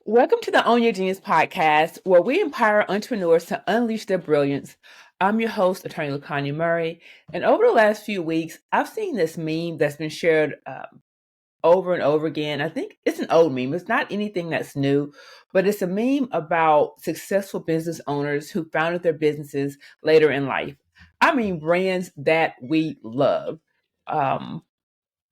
Welcome to the Own Your Genius podcast, where we empower entrepreneurs to unleash their brilliance. I'm your host, Attorney LaKanya Murray, and over the last few weeks, I've seen this meme that's been shared over and over again. I think it's an old meme. It's not anything that's new, but it's a meme about successful business owners who founded their businesses later in life. I mean, brands that we love. All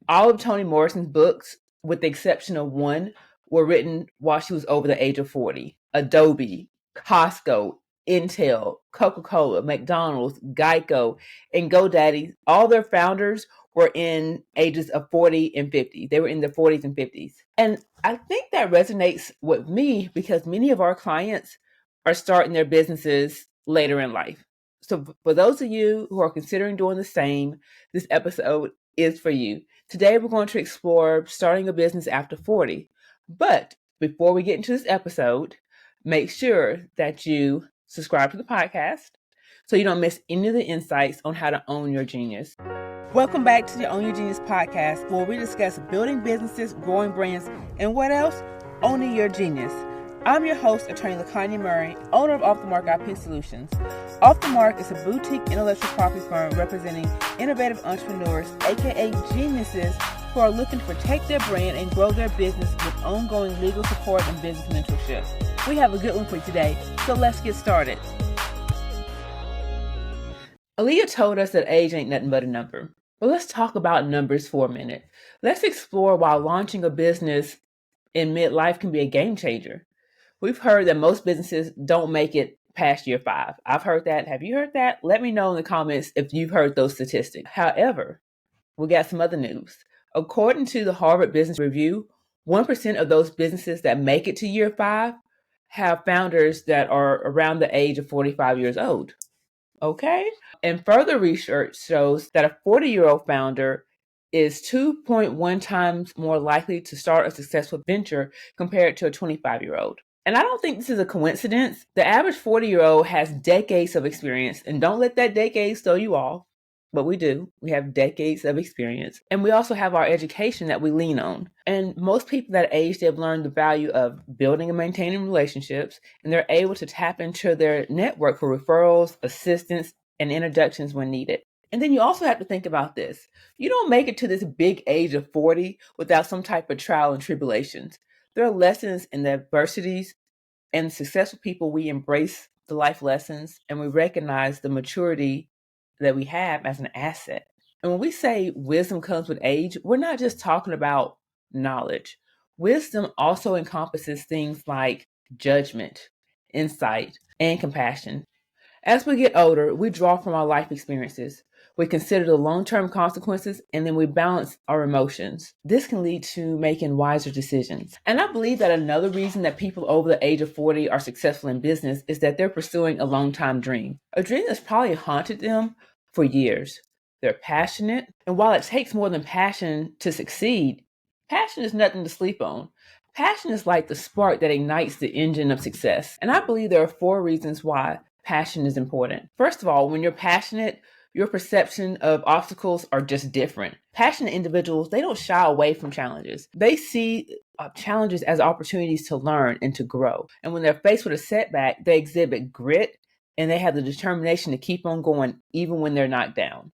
of Toni Morrison's books, with the exception of one, were written while she was over the age of 40. Adobe, Costco, Intel, Coca-Cola, McDonald's, Geico, and GoDaddy, all their founders were in ages of 40 and 50. They were in their 40s and 50s. And I think that resonates with me because many of our clients are starting their businesses later in life. So for those of you who are considering doing the same, this episode is for you. Today, we're going to explore starting a business after 40. But before we get into this episode, make sure that you subscribe to the podcast so you don't miss any of the insights on how to own your genius. Welcome back to the Own Your Genius podcast, where we discuss building businesses, growing brands, and what else? Owning your genius. I'm your host, Attorney LaKanya Murray, owner of Off the Mark IP Solutions. Off the Mark is a boutique intellectual property firm representing innovative entrepreneurs, aka geniuses, who are looking to protect their brand and grow their business with ongoing legal support and business mentorship. We have a good one for you today, so let's get started. Aaliyah told us that age ain't nothing but a number. Well, let's talk about numbers for a minute. Let's explore why launching a business in midlife can be a game changer. We've heard that most businesses don't make it past year 5. I've heard that. Have you heard that? Let me know in the comments if you've heard those statistics. However, we got some other news. According to the Harvard Business Review, 1% of those businesses that make it to year 5 have founders that are around the age of 45 years old. Okay? And further research shows that a 40-year-old founder is 2.1 times more likely to start a successful venture compared to a 25-year-old. And I don't think this is a coincidence. The average 40-year-old has decades of experience, and don't let that decades throw you off. But we do. We have decades of experience. And we also have our education that we lean on. And most people that age, they've learned the value of building and maintaining relationships, and they're able to tap into their network for referrals, assistance, and introductions when needed. And then you also have to think about this. You don't make it to this big age of 40 without some type of trial and tribulations. There are lessons in the adversities, and successful people, we embrace the life lessons and we recognize the maturity that we have as an asset. And when we say wisdom comes with age, we're not just talking about knowledge. Wisdom also encompasses things like judgment, insight, and compassion. As we get older, we draw from our life experiences. We consider the long-term consequences, and then we balance our emotions. This can lead to making wiser decisions. And I believe that another reason that people over the age of 40 are successful in business is that they're pursuing a long-time dream. A dream that's probably haunted them for years. They're passionate, and while it takes more than passion to succeed, passion is nothing to sleep on. Passion is like the spark that ignites the engine of success. And I believe there are 4 reasons why passion is important. First of all, when you're passionate, your perception of obstacles are just different. Passionate individuals, they don't shy away from challenges. They see challenges as opportunities to learn and to grow. And when they're faced with a setback, they exhibit grit and they have the determination to keep on going even when they're knocked down.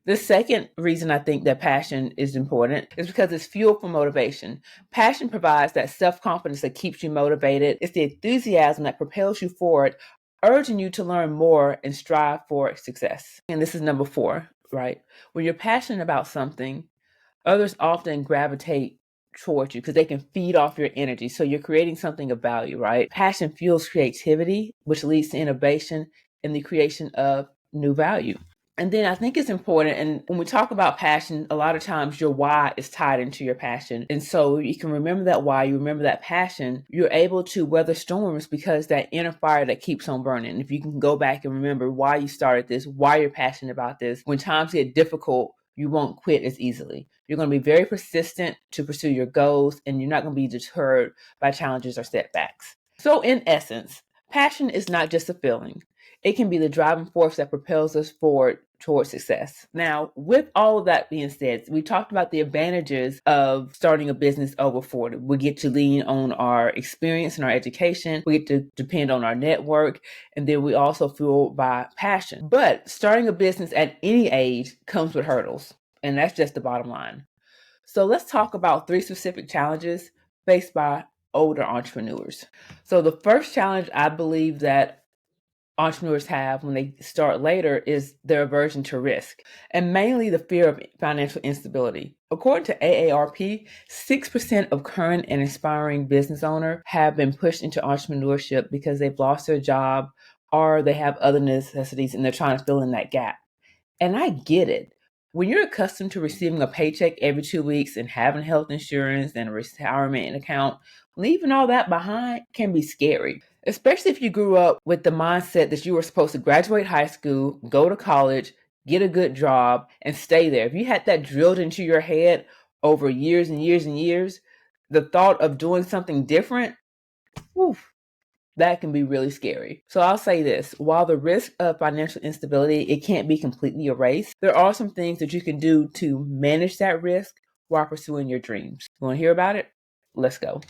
The second reason I think that passion is important is because it's fuel for motivation. Passion provides that self-confidence that keeps you motivated. It's the enthusiasm that propels you forward, urging you to learn more and strive for success. And this is number 4, right? When you're passionate about something, others often gravitate towards you because they can feed off your energy. So you're creating something of value, right? Passion fuels creativity, which leads to innovation and the creation of new value. And then I think it's important, and when we talk about passion, a lot of times your why is tied into your passion. And so you can remember that why, you remember that passion, you're able to weather storms because that inner fire that keeps on burning. If you can go back and remember why you started this, why you're passionate about this, when times get difficult, you won't quit as easily. You're going to be very persistent to pursue your goals, and you're not going to be deterred by challenges or setbacks. So in essence, passion is not just a feeling. It can be the driving force that propels us forward towards success. Now, with all of that being said, we talked about the advantages of starting a business over 40. We get to lean on our experience and our education. We get to depend on our network. And then we also fueled by passion. But starting a business at any age comes with hurdles. And that's just the bottom line. So let's talk about 3 specific challenges faced by older entrepreneurs. So the first challenge I believe that entrepreneurs have when they start later is their aversion to risk, and mainly the fear of financial instability. According to AARP, 6% of current and aspiring business owners have been pushed into entrepreneurship because they've lost their job or they have other necessities and they're trying to fill in that gap. And I get it. When you're accustomed to receiving a paycheck every 2 weeks and having health insurance and a retirement account, leaving all that behind can be scary, especially if you grew up with the mindset that you were supposed to graduate high school, go to college, get a good job, and stay there. If you had that drilled into your head over years and years and years, the thought of doing something different, oof, that can be really scary. So I'll say this, while the risk of financial instability, it can't be completely erased, there are some things that you can do to manage that risk while pursuing your dreams. You want to hear about it? Let's go.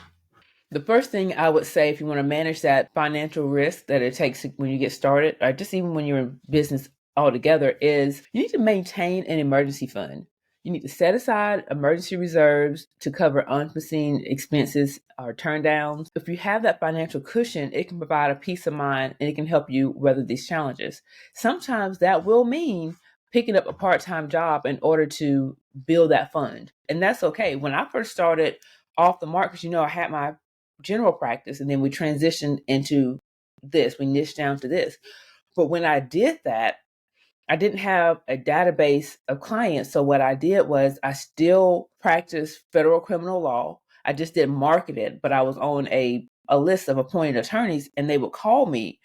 The first thing I would say, if you want to manage that financial risk that it takes when you get started, or just even when you're in business altogether, is you need to maintain an emergency fund. You need to set aside emergency reserves to cover unforeseen expenses or turndowns. If you have that financial cushion, it can provide a peace of mind and it can help you weather these challenges. Sometimes that will mean picking up a part-time job in order to build that fund. And that's okay. When I first started off the market, I had my general practice and then we transitioned into this. We niched down to this. But when I did that, I didn't have a database of clients. So what I did was I still practiced federal criminal law. I just didn't market it, but I was on a list of appointed attorneys and they would call me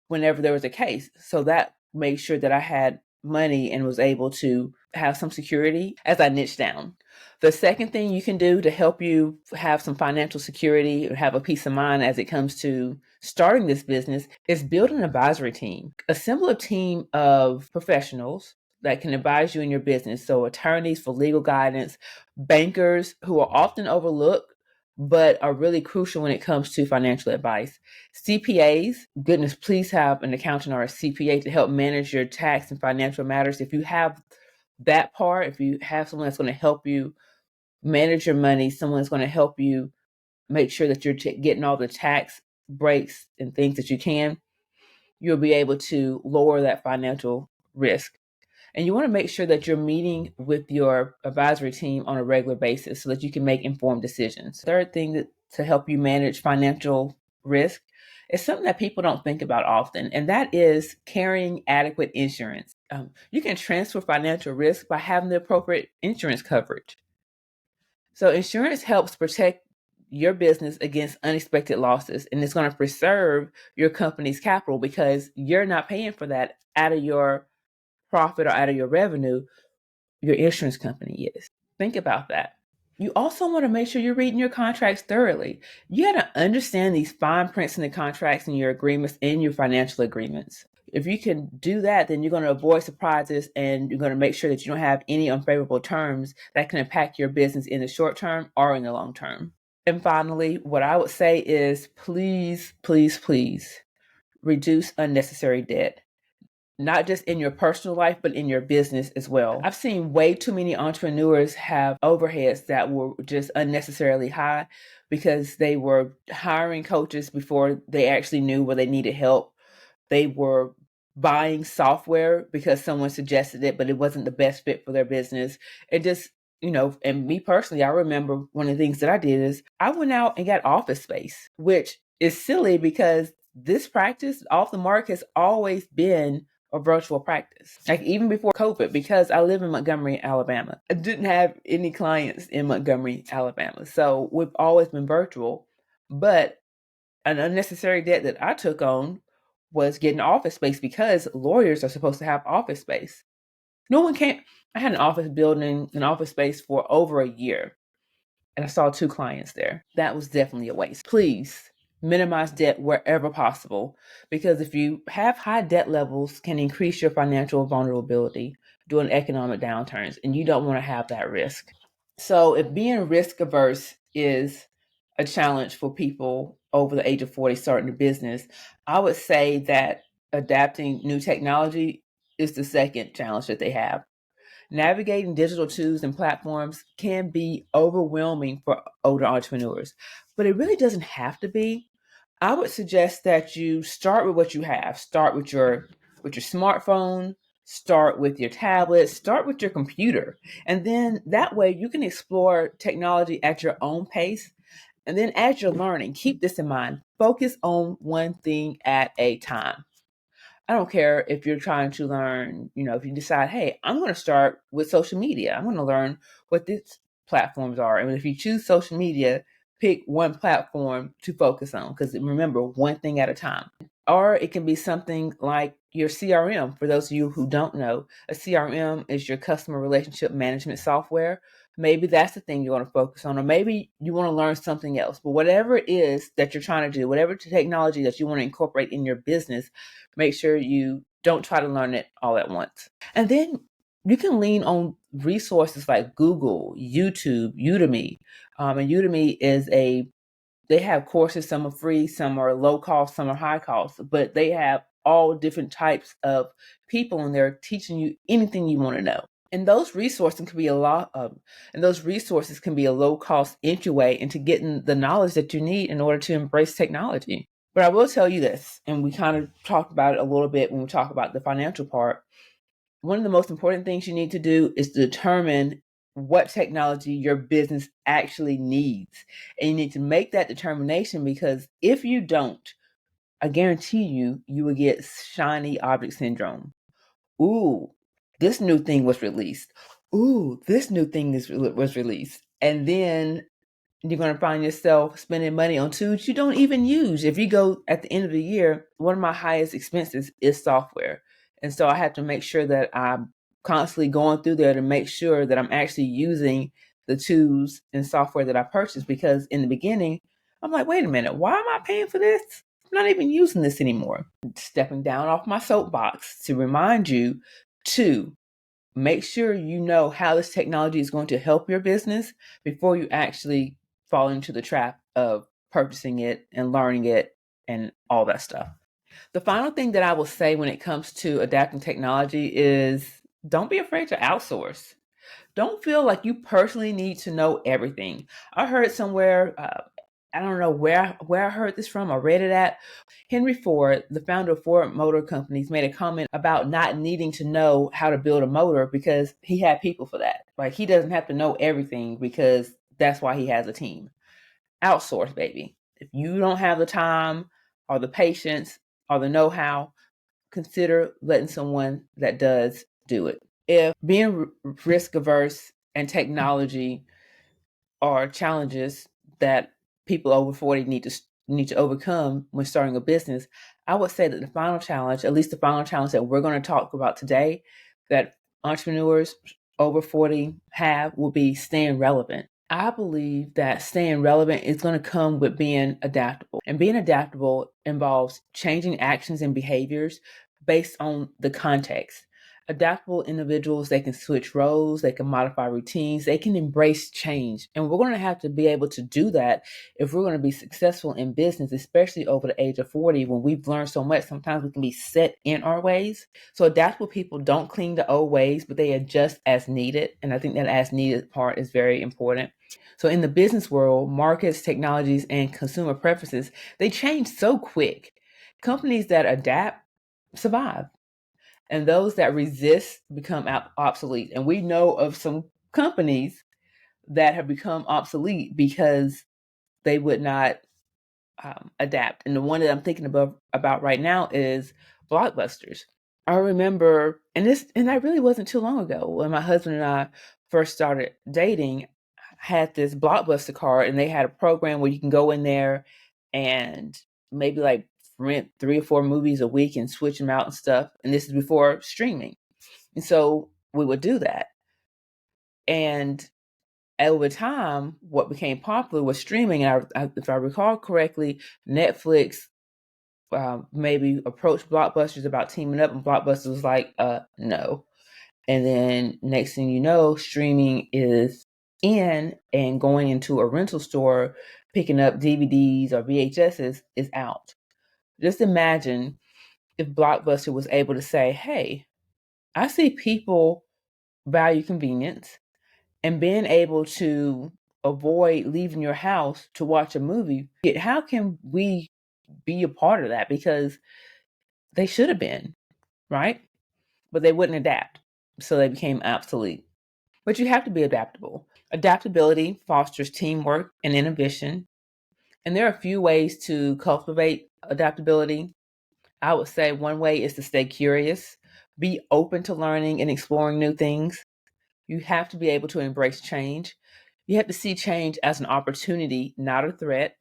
whenever there was a case. So that made sure that I had money and was able to have some security as I niched down. The second thing you can do to help you have some financial security or have a peace of mind as it comes to starting this business is build an advisory team. Assemble a team of professionals that can advise you in your business. So attorneys for legal guidance, bankers who are often overlooked but are really crucial when it comes to financial advice. CPAs, goodness, please have an accountant or a CPA to help manage your tax and financial matters. If you have that part, if you have someone that's going to help you manage your money, someone that's going to help you make sure that you're getting all the tax breaks and things that you can, you'll be able to lower that financial risk. And you want to make sure that you're meeting with your advisory team on a regular basis so that you can make informed decisions. Third thing to help you manage financial risk is something that people don't think about often, and that is carrying adequate insurance. You can transfer financial risk by having the appropriate insurance coverage. So insurance helps protect your business against unexpected losses, and it's going to preserve your company's capital because you're not paying for that out of your profit or out of your revenue. Your insurance company is. Think about that. You also want to make sure you're reading your contracts thoroughly. You got to understand these fine prints in the contracts and your agreements and your financial agreements. If you can do that, then you're going to avoid surprises and you're going to make sure that you don't have any unfavorable terms that can impact your business in the short term or in the long term. And finally, what I would say is please, please, please reduce unnecessary debt. Not just in your personal life, but in your business as well. I've seen way too many entrepreneurs have overheads that were just unnecessarily high because they were hiring coaches before they actually knew where they needed help. They were buying software because someone suggested it, but it wasn't the best fit for their business. It just, and me personally, I remember one of the things that I did is I went out and got office space, which is silly because this practice off the mark has always been a virtual practice. Like even before COVID, because I live in Montgomery, Alabama. I didn't have any clients in Montgomery, Alabama. So we've always been virtual. But an unnecessary debt that I took on was getting office space because lawyers are supposed to have office space. No one came. I had an office space for over a year. And I saw 2 clients there. That was definitely a waste. Please Minimize debt wherever possible, because if you have high debt levels, can increase your financial vulnerability during economic downturns, and you don't want to have that risk. So if being risk averse is a challenge for people over the age of 40 starting a business, I would say that adapting new technology is the second challenge that they have. Navigating digital tools and platforms can be overwhelming for older entrepreneurs, but it really doesn't have to be. I would suggest that you start with what you have. Start with your smartphone, start with your tablet, start with your computer. And then that way you can explore technology at your own pace. And then as you're learning, keep this in mind. Focus on one thing at a time. I don't care if you're trying to learn, if you decide, hey, I'm going to start with social media. I'm going to learn what these platforms are. And if you choose social media, pick one platform to focus on, because remember, one thing at a time. Or it can be something like your CRM. For those of you who don't know, a CRM is your customer relationship management software. Maybe that's the thing you want to focus on, or maybe you want to learn something else. But whatever it is that you're trying to do, whatever technology that you want to incorporate in your business, make sure you don't try to learn it all at once. And then you can lean on resources like Google, YouTube, Udemy. And Udemy they have courses, some are free, some are low cost, some are high cost, but they have all different types of people in there teaching you anything you want to know. And those resources can be a low cost entryway into getting the knowledge that you need in order to embrace technology. But I will tell you this, and we kind of talked about it a little bit when we talk about the financial part. One of the most important things you need to do is to determine what technology your business actually needs. And you need to make that determination, because if you don't, I guarantee you will get shiny object syndrome. Ooh, this new thing was released. Ooh, this new thing was released. And then you're going to find yourself spending money on tools you don't even use. If you go at the end of the year, one of my highest expenses is software. And so I have to make sure that I'm constantly going through there to make sure that I'm actually using the tools and software that I purchased. Because in the beginning, I'm like, wait a minute, why am I paying for this? I'm not even using this anymore. Stepping down off my soapbox to remind you to make sure you know how this technology is going to help your business before you actually fall into the trap of purchasing it and learning it and all that stuff. The final thing that I will say when it comes to adapting technology is don't be afraid to outsource. Don't feel like you personally need to know everything. I heard somewhere, I don't know where I heard this from, I read it at. Henry Ford, the founder of Ford Motor Companies, made a comment about not needing to know how to build a motor because he had people for that. Like, he doesn't have to know everything because that's why he has a team. Outsource, baby. If you don't have the time or the patience or the know-how, consider letting someone that does do it. If being risk averse and technology are challenges that people over 40 need to overcome when starting a business, I would say that the final challenge, at least the final challenge that we're going to talk about today, that entrepreneurs over 40 have, will be staying relevant. I believe that staying relevant is going to come with being adaptable. And being adaptable involves changing actions and behaviors based on the context. Adaptable individuals, they can switch roles, they can modify routines, they can embrace change. And we're going to have to be able to do that if we're going to be successful in business, especially over the age of 40, when we've learned so much. Sometimes we can be set in our ways. So adaptable people don't cling to old ways, but they adjust as needed. And I think that as needed part is very important. So in the business world, markets, technologies, and consumer preferences, they change so quick. Companies that adapt survive, and those that resist become obsolete. And we know of some companies that have become obsolete because they would not adapt. And the one that I'm thinking about right now is Blockbusters. I remember, and that really wasn't too long ago, when my husband and I first started dating, had this Blockbuster card, and they had a program where you can go in there and maybe like rent 3 or 4 movies a week and switch them out and stuff. And this is before streaming. And so we would do that. And over time, what became popular was streaming. And if I recall correctly, Netflix maybe approached Blockbusters about teaming up, and Blockbusters was like, no. And then next thing you know, streaming is in, and going into a rental store, picking up DVDs or VHSs is out. Just imagine if Blockbuster was able to say, hey, I see people value convenience, and being able to avoid leaving your house to watch a movie. How can we be a part of that? Because they should have been, right? But they wouldn't adapt. So they became obsolete. But you have to be adaptable. Adaptability fosters teamwork and innovation. And there are a few ways to cultivate adaptability. I would say one way is to stay curious, be open to learning and exploring new things. You have to be able to embrace change. You have to see change as an opportunity, not a threat.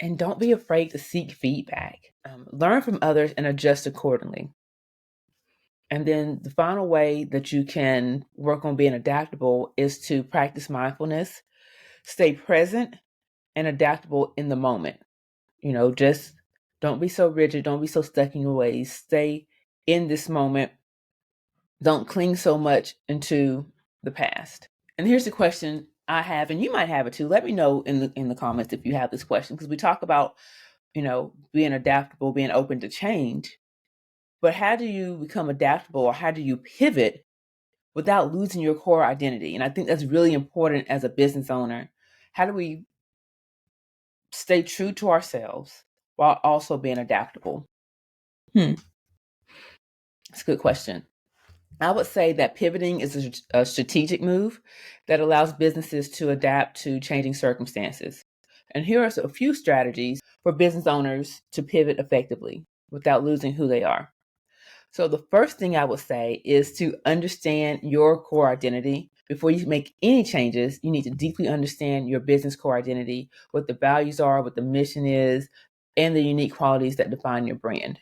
And don't be afraid to seek feedback. Learn from others and adjust accordingly. And then the final way that you can work on being adaptable is to practice mindfulness, stay present and adaptable in the moment. Just don't be so rigid, don't be so stuck in your ways. Stay in this moment. Don't cling so much into the past. And here's the question I have, and you might have it too. Let me know in the comments if you have this question, because we talk about, being adaptable, being open to change. But how do you become adaptable, or how do you pivot without losing your core identity? And I think that's really important as a business owner. How do we stay true to ourselves while also being adaptable? That's a good question. I would say that pivoting is a strategic move that allows businesses to adapt to changing circumstances. And here are a few strategies for business owners to pivot effectively without losing who they are. So the first thing I would say is to understand your core identity. Before you make any changes, you need to deeply understand your business core identity, what the values are, what the mission is, and the unique qualities that define your brand.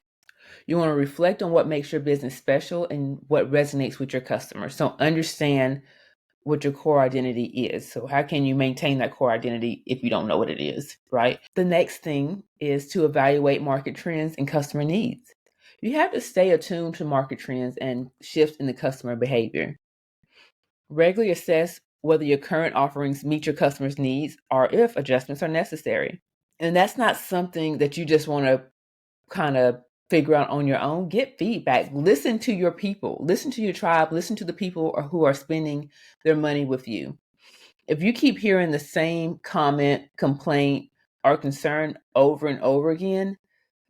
You want to reflect on what makes your business special and what resonates with your customers. So understand what your core identity is. So how can you maintain that core identity if you don't know what it is, right? The next thing is to evaluate market trends and customer needs. You have to stay attuned to market trends and shifts in the customer behavior. Regularly assess whether your current offerings meet your customers' needs or if adjustments are necessary. And that's not something that you just want to kind of figure out on your own. Get feedback. Listen to your people. Listen to your tribe. Listen to the people who are spending their money with you. If you keep hearing the same comment, complaint, or concern over and over again,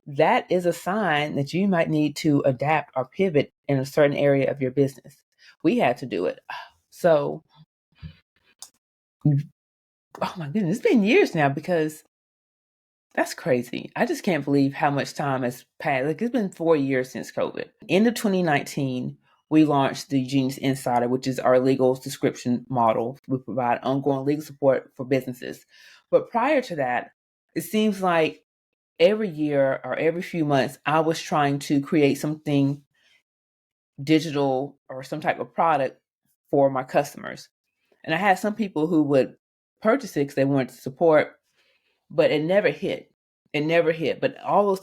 that is a sign that you might need to adapt or pivot in a certain area of your business. We had to do it. So, oh my goodness, it's been years now, because that's crazy. I just can't believe how much time has passed. Like, it's been 4 years since COVID. End of 2019, we launched the Genius Insider, which is our legal subscription model. We provide ongoing legal support for businesses. But prior to that, it seems like every year or every few months, I was trying to create something digital or some type of product for my customers. And I had some people who would purchase it because they wanted to support, but it never hit. It never hit. But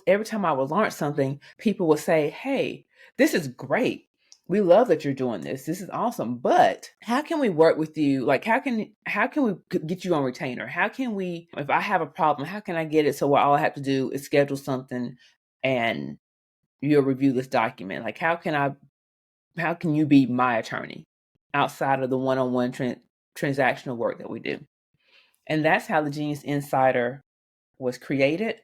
every time I would launch something, people would say, hey, this is great. We love that you're doing this. This is awesome. But how can we work with you? Like, how can we get you on retainer? How can we, if I have a problem, how can I get it so all I have to do is schedule something and you'll review this document? Like, how can you be my attorney outside of the one-on-one transactional work that we do? And that's how the Genius Insider was created.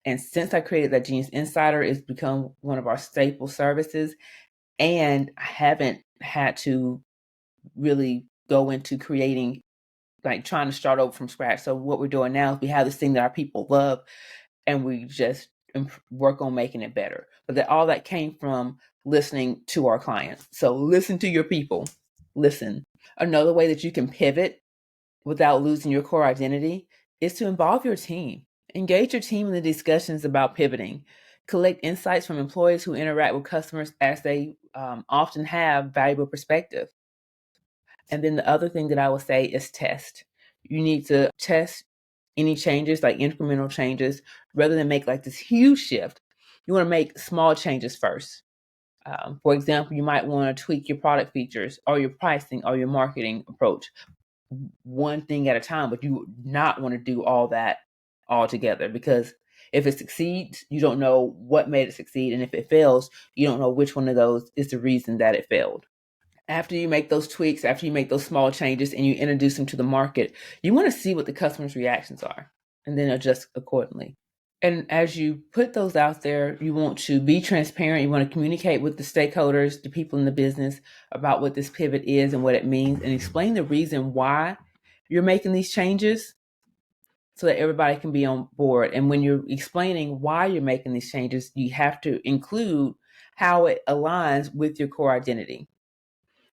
And since I created that Genius Insider, it's become one of our staple services. And I haven't had to really go into creating, like trying to start over from scratch. So what we're doing now is we have this thing that our people love, and we just work on making it better. But all that came from listening to our clients. So listen to your people. Listen. Another way that you can pivot without losing your core identity is to involve your team. Engage your team in the discussions about pivoting. Collect insights from employees who interact with customers, as they often have valuable perspective. And then the other thing that I would say is test. You need to test any changes, like incremental changes, rather than make like this huge shift. You want to make small changes first. For example, you might want to tweak your product features or your pricing or your marketing approach one thing at a time, but you would not want to do all that all together, because if it succeeds, you don't know what made it succeed. And if it fails, you don't know which one of those is the reason that it failed. After you make those tweaks, after you make those small changes and you introduce them to the market, you want to see what the customer's reactions are and then adjust accordingly. And as you put those out there, you want to be transparent. You want to communicate with the stakeholders, the people in the business, about what this pivot is and what it means, and explain the reason why you're making these changes so that everybody can be on board. And when you're explaining why you're making these changes, you have to include how it aligns with your core identity.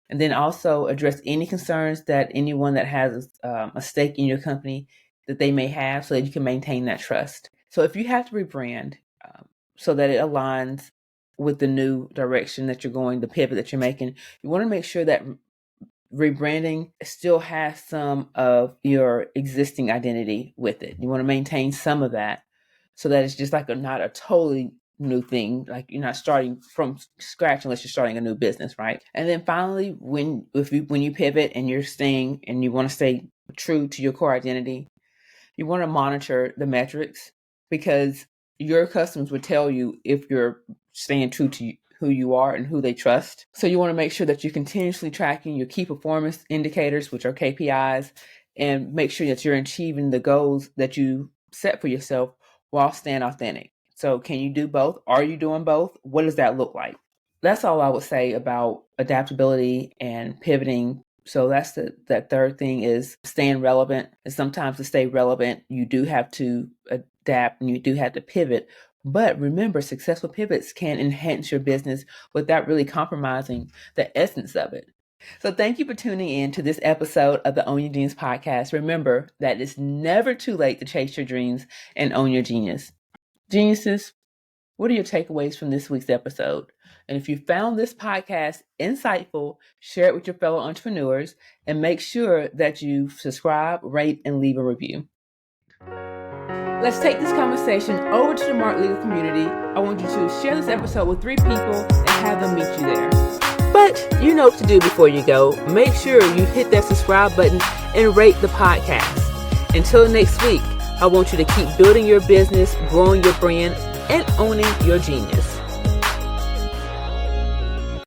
And then also address any concerns that anyone that has a stake in your company that they may have, so that you can maintain that trust. So if you have to rebrand so that it aligns with the new direction that you're going, the pivot that you're making, you want to make sure that rebranding still has some of your existing identity with it. You want to maintain some of that so that it's just like not a totally new thing. Like you're not starting from scratch unless you're starting a new business, right? And then finally, when you pivot and you're staying and you want to stay true to your core identity, you want to monitor the metrics, because your customers would tell you if you're staying true to who you are and who they trust. So you want to make sure that you're continuously tracking your key performance indicators, which are KPIs, and make sure that you're achieving the goals that you set for yourself while staying authentic. So can you do both? Are you doing both? What does that look like? That's all I would say about adaptability and pivoting. So that's that third thing is staying relevant. And sometimes to stay relevant, you do have to adapt and you do have to pivot. But remember, successful pivots can enhance your business without really compromising the essence of it. So thank you for tuning in to this episode of the Own Your Genius podcast. Remember that it's never too late to chase your dreams and own your genius. Geniuses, what are your takeaways from this week's episode? And if you found this podcast insightful, share it with your fellow entrepreneurs and make sure that you subscribe, rate, and leave a review. Let's take this conversation over to the MARKEDlegal community. I want you to share this episode with 3 people and have them meet you there. But you know what to do before you go. Make sure you hit that subscribe button and rate the podcast. Until next week, I want you to keep building your business, growing your brand, and owning your genius.